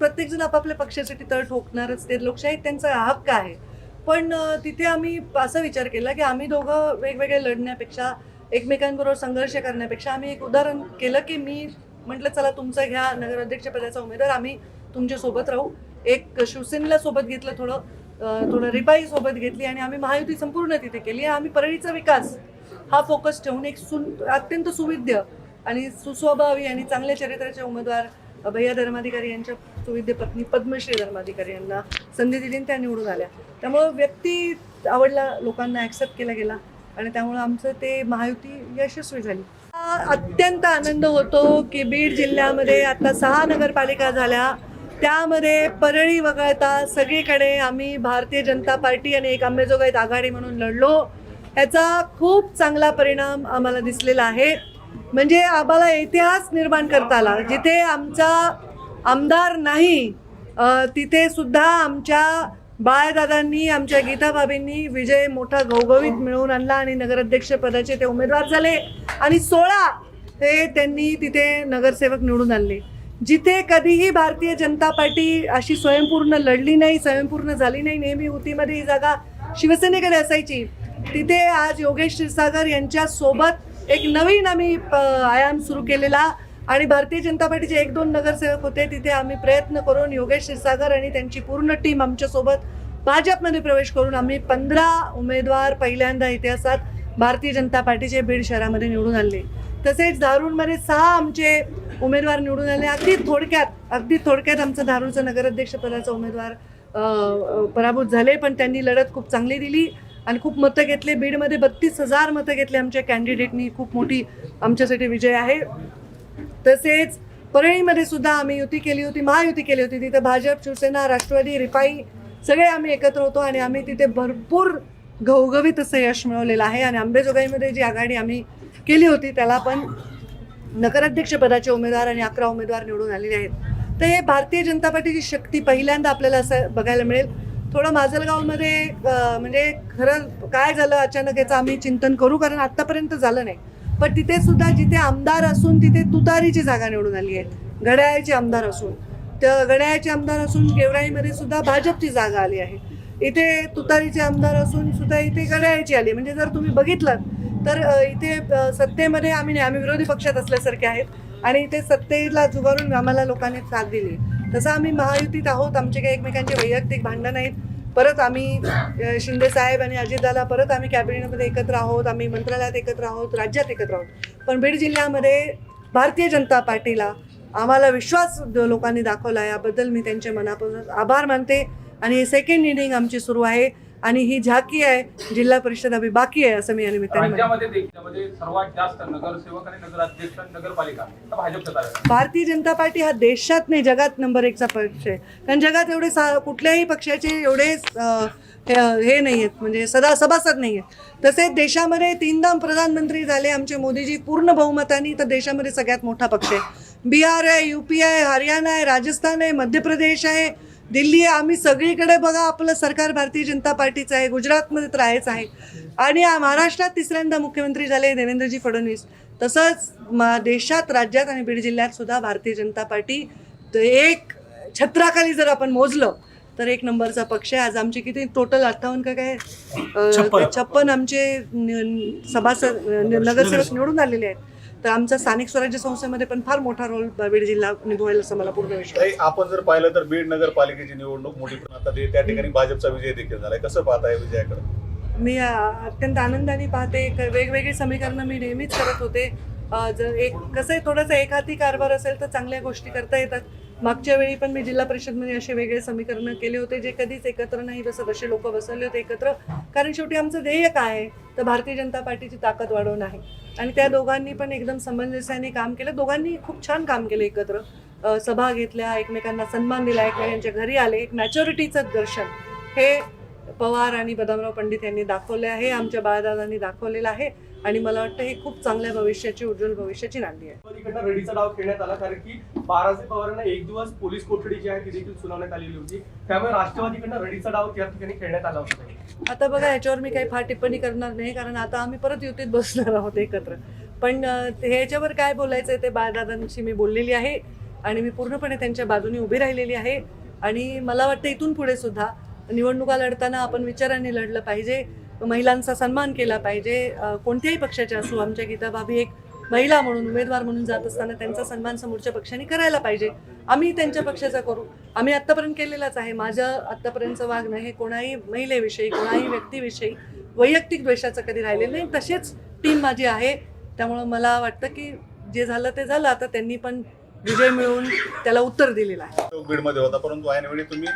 प्रत्येकजण आपापल्या पक्षासाठी तळ ठोकणारच, ते लोकशाहीत त्यांचा हक्क आहे. पण तिथे आम्ही असा विचार केला की आम्ही दोघं वेगवेगळे लढण्यापेक्षा, एकमेकांबरोबर संघर्ष करण्यापेक्षा आम्ही एक उदाहरण केलं की मी म्हटलं चला तुमचं घ्या नगराध्यक्षपदाचा उमेदवार, आम्ही तुमच्या सोबत राहू. एक शिवसेनेला सोबत घेतलं, थोडं रिपाई सोबत घेतली आणि आम्ही महायुती संपूर्ण तिथे केली. आम्ही परळीचा विकास हा फोकस ठेवून एक अत्यंत सुविद्य आणि सुस्वभावी आणि चांगल्या चरित्राचे उमेदवार भैया धर्माधिकारी यांच्या सुविद्य पत्नी पद्मश्री धर्माधिकारी यांना संधी दिली आणि त्या निवडून आल्या. त्यामुळं व्यक्ती आवडला, लोकांना ॲक्सेप्ट केला गेला आणि त्यामुळं आमचं ते महायुती यशस्वी झाली. अत्यंत आनंद होतो की बीड जिल्ह्यामध्ये आता 6 नगरपालिका झाल्या, त्यामध्ये परळी वगळता सगळीकडे आम्ही भारतीय जनता पार्टी आणि एक अंबेजोगाईत आघाडी म्हणून लढलो. याचा खूप चांगला परिणाम आम्हाला दिसलेला आहे. म्हणजे आम्हाला इतिहास निर्माण करता आला. जिथे आमचा आमदार नाही तिथे सुद्धा आमच्या बाळदादांनी, आमच्या गीताबाबींनी विजय मोठा घवघवीत मिळवून आणला आणि नगराध्यक्षपदाचे ते उमेदवार झाले आणि 16 हे त्यांनी तिथे नगरसेवक निवडून आणले. जिथे कधीही भारतीय जनता पार्टी अशी स्वयंपूर्ण लढली नाही, स्वयंपूर्ण झाली नाही, नेहमी युतीमध्ये ही जागा शिवसेनेकडे असायची, तिथे आज योगेश क्षीरसागर यांच्या सोबत एक नवीन आम्ही आयाम सुरू केलेला आणि भारतीय जनता पार्टीचे 1-2 नगरसेवक होते, तिथे आम्ही प्रयत्न करून योगेश क्षीरसागर आणि त्यांची पूर्ण टीम आमच्यासोबत भाजपमध्ये प्रवेश करून आम्ही 15 उमेदवार पहिल्यांदा इतिहासात भारतीय जनता पार्टीचे बीड शहरामध्ये निवडून आणले. तसेच धारूरमध्ये 6 आमचे उमेदवार निवडून आले. अगदी थोडक्यात आमचं धारूरचं नगराध्यक्षपदाचा उमेदवार पराभूत झाले, पण त्यांनी लढत खूप चांगली दिली आणि खूप मतं घेतले. बीडमध्ये 32,000 मतं घेतले आमच्या कॅन्डिडेटनी, खूप मोठी आमच्यासाठी विजय आहे. तसेच परळीमध्ये सुद्धा आम्ही युती केली होती, महायुती केली होती. तिथे भाजप, शिवसेना, राष्ट्रवादी, रिपाई सगळे आम्ही एकत्र होतो आणि आम्ही तिथे भरपूर घवघवीत असं यश मिळवलेलं आहे. आणि अंबेजोगाईमध्ये जी आघाडी आम्ही केली होती त्याला पण नगराध्यक्षपदाचे उमेदवार आणि 11 उमेदवार निवडून आलेले आहेत. तर हे भारतीय जनता पार्टीची शक्ती पहिल्यांदा आपल्याला असं बघायला मिळेल. थोडं माजलगावमध्ये म्हणजे खरं काय झालं अचानक याचं आम्ही चिंतन करू, कारण आत्तापर्यंत झालं नाही. पण तिथे सुद्धा जिथे आमदार असून तिथे तुतारीची जागा निवडून आली आहे, घड्याळाचे आमदार असून, त्या घड्याळाचे आमदार असून गेवराईमध्ये सुद्धा भाजपची जागा आली आहे. इथे तुतारीचे आमदार असून सुद्धा इथे घड्याळाची आली. म्हणजे जर तुम्ही बघितलं तर इथे सत्तेमध्ये आम्ही विरोधी पक्षात असल्यासारखे आहेत आणि इथे सत्तेला जुगारून आम्हाला लोकांनी साथ दिली. तसं आम्ही महायुतीत आहोत, आमचे काही एकमेकांचे वैयक्तिक भांडण नाहीत. परत आम्ही शिंदे साहेब आणि अजितदादा परत आम्ही कॅबिनेटमध्ये एकत्र आहोत, आम्ही मंत्रालयात एकत्र आहोत, राज्यात एकत्र आहोत. पण बीड जिल्ह्यामध्ये भारतीय जनता पार्टीला आम्हाला विश्वास लोकांनी दाखवला, याबद्दल मी त्यांच्या मनापासून आभार मानते. आणि सेकंड इनिंग आमची सुरू आहे आणि ही झाकी आहे, जिल्हा परिषद अभी बाकी आहे असं मी या निमित्ताने सर्वात जास्त नगरसेवक आणि नगराध्यक्ष नगरपालिका भाजपचा आहे. भारतीय जनता पार्टी हा देशात नाही जगात नंबर 1चा पक्ष आहे. कारण जगात एवढे कुठल्याही पक्षाचे एवढे हे नाही आहेत, म्हणजे सभासद नाही आहेत. तसेच देशामध्ये 3दा प्रधानमंत्री झाले आमचे मोदीजी पूर्ण बहुमतानी, तर देशामध्ये सगळ्यात मोठा पक्ष आहे. बिहार आहे, UP आहे, हरियाणा आहे, राजस्थान आहे, मध्य प्रदेश आहे, दिल्ली आहे. आम्ही सगळीकडे बघा आपलं सरकार भारतीय जनता पार्टीचं आहे. गुजरातमध्ये तर आहेच आहे. आणि महाराष्ट्रात 3ऱ्यांदा मुख्यमंत्री झाले देवेंद्रजी फडणवीस. तसंच देशात, राज्यात आणि बीड जिल्ह्यात सुद्धा भारतीय जनता पार्टी एक छत्राखाली जर आपण मोजलं तर 1 नंबरचा पक्ष आहे. आज आमचे किती टोटल 58 का काय 56 आमचे सभासद नगरसेवक निवडून आलेले आहेत. तर आमचा स्थानिक स्वराज्य संस्थेमध्ये पण फार मोठा रोल बीड जिल्हा निभवेल असं मला पूर्ण विश्वास आहे. आपण जर पाहिलं तर बीड नगरपालिकेची निवडणूक मोठी पण आता त्या ठिकाणी भाजपचा विजय देखील झालाय. कसं पाहताय विजयाकडे? मी अत्यंत आनंदाने पाहते. वेगवेगळी समीकरणं मी नेहमीच करत होते. जर कसं आहे, थोडासा एकहाती कारभार असेल तर चांगल्या गोष्टी करता येतात. मागच्या वेळी पण मी जिल्हा परिषदमध्ये असे वेगळे समीकरणं केले होते जे कधीच एकत्र नाही बसत, असे लोक बसवले होते एकत्र. कारण शेवटी आमचं ध्येय काय आहे तर भारतीय जनता पार्टीची ताकद वाढवणं आहे. आणि त्या दोघांनी पण एकदम समंजस्याने काम केलं. दोघांनी खूप छान काम केलं एकत्र. सभा घेतल्या, एकमेकांना सन्मान दिला, एकमेकांच्या घरी आले. एक मॅच्युरिटीचं दर्शन हे पवार आणि बदामराव पंडित यांनी दाखवले आहे, आमच्या बाळदादांनी दाखवलेलं आहे. आणि मला वाटतं हे खूप चांगल्या भविष्याची, उज्ज्वल भविष्याची नांदी आहे. रडीचा डाव खेळण्यात आला कारण की बारासाहेब पवारांना 1 दिवस पोलीस कोठडी जी आहे ती देखील सुनावण्यात आलेली होती. त्यामुळे राष्ट्रवादीकडनं रडीचा डाव त्या ठिकाणी खेळण्यात आला होता. आता बघा, याच्यावर मी काही फार टिप्पणी करणार नाही, कारण आता आम्ही परत युतीत बसणार आहोत एकत्र. पण ह्याच्यावर काय बोलायचं आहे ते बाळदादांशी मी बोललेली आहे. आणि मी पूर्णपणे त्यांच्या बाजूने उभी राहिलेली आहे. आणि मला वाटतं इथून पुढे सुद्धा निवडणुका लढताना आपण विचारांनी लढलं पाहिजे, महिलांचा सन्मान केला पाहिजे. कोणत्याही पक्षाच्या असू, आमच्या गीता भाभी एक महिला म्हणून उमेदवार म्हणून जात असताना त्यांचा सन्मान समोरच्या पक्षाने करायला पाहिजे. आम्ही त्यांच्या पक्षाचा करू, आम्ही आत्तापर्यंत केलेलाच आहे. माझं आत्तापर्यंतचं वागणं हे कोणाही महिलेविषयी, कोणाही व्यक्तीविषयी वैयक्तिक द्वेषाचं कधी राहिलेलं नाही. तसेच टीम माझी आहे. त्यामुळं मला वाटतं की जे झालं ते झालं. आता त्यांनी पण विजय मिळवून त्याला उत्तर दिलेलं आहे. तो बीडमध्ये होता, परंतु ऐनवेळी तुम्ही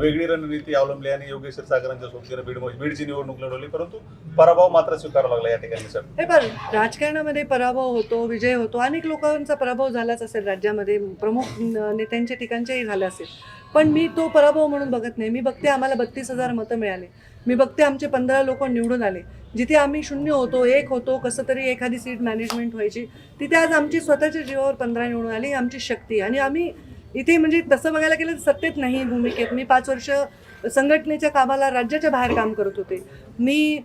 वेगळी रणनीती अवलंबली आणि योगेश क्षीरसागरांच्या सोबतीनं बीडची निवडणूक लढवली, परंतु पराभव मात्र स्वीकारावा लागला या ठिकाणी. सर, हे पण राजकारणामध्ये पराभव होतो, विजय होतो. अनेक लोकांचा पराभव झालाच असेल, राज्यामध्ये प्रमुख नेत्यांच्या ठिकाणच्याही झाले असेल. पण मी तो पराभव म्हणून बघत नाही. मी बघते आम्हाला 32,000 मतं मिळाले. मी बघते आमचे 15 लोक निवडून आले. जिथे आम्ही 0 होतो, 1 होतो, कसं तरी एखादी सीट मॅनेजमेंट व्हायची, तिथे आज आमची स्वतःच्या जीवावर 15 निवडून आली. आमची शक्ती. आणि आम्ही इथे म्हणजे तसं बघायला गेलं तर सत्तेत नाही, भूमिकेत. मी 5 वर्ष संघटनेच्या कामाला राज्याच्या बाहेर काम करत होते. मी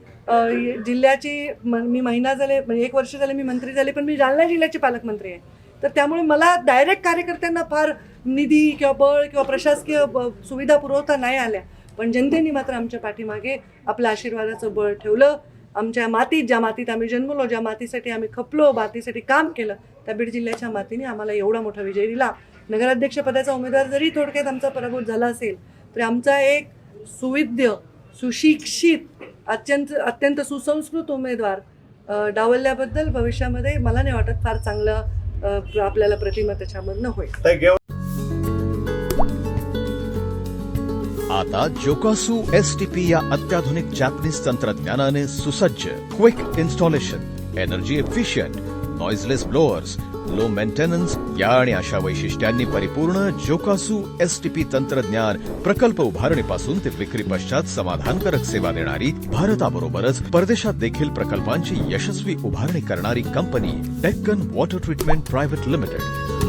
जिल्ह्याची मी महिना झाले, म्हणजे 1 वर्ष झाले मी मंत्री झाले, पण मी जालना जिल्ह्याचे पालकमंत्री आहे. तर त्यामुळे मला डायरेक्ट कार्यकर्त्यांना फार निधी किंवा बळ किंवा प्रशासकीय सुविधा पुरवता नाही आल्या. पण जनतेने मात्र आमच्या पाठीमागे आपलं आशीर्वादाचं बळ ठेवलं. आमच्या मातीत, ज्या मातीत आम्ही जन्मलो, ज्या मातीसाठी आम्ही खपलो, मातीसाठी काम केलं, त्या बीड जिल्ह्याच्या मातीने आम्हाला एवढा मोठा विजय दिला. नगराध्यक्षपदाचा उमेदवार जरी थोडक्यात आमचा पराभूत झाला असेल, तरी आमचा एक सुविद्य, सुशिक्षित, अत्यंत सुसंस्कृत उमेदवार डावलल्याबद्दल भविष्यामध्ये मला नाही वाटत फार चांगलं आपल्याला प्रतिमा त्याच्यामधनं होईल. आता जोकासू STP या अत्याधुनिक जॅपनीज तंत्रज्ञानाने सुसज्ज, quick installation, energy efficient, noiseless blowers, low maintenance या आणि अशा वैशिष्ट्यांनी परिपूर्ण जोकासू STP तंत्रज्ञान प्रकल्प उभारणीपासून ते विक्री पश्चात समाधानकारक सेवा देणारी, भारताबरोबरच परदेशात देखील प्रकल्पांची यशस्वी उभारणी करणारी company Deccan water treatment private limited.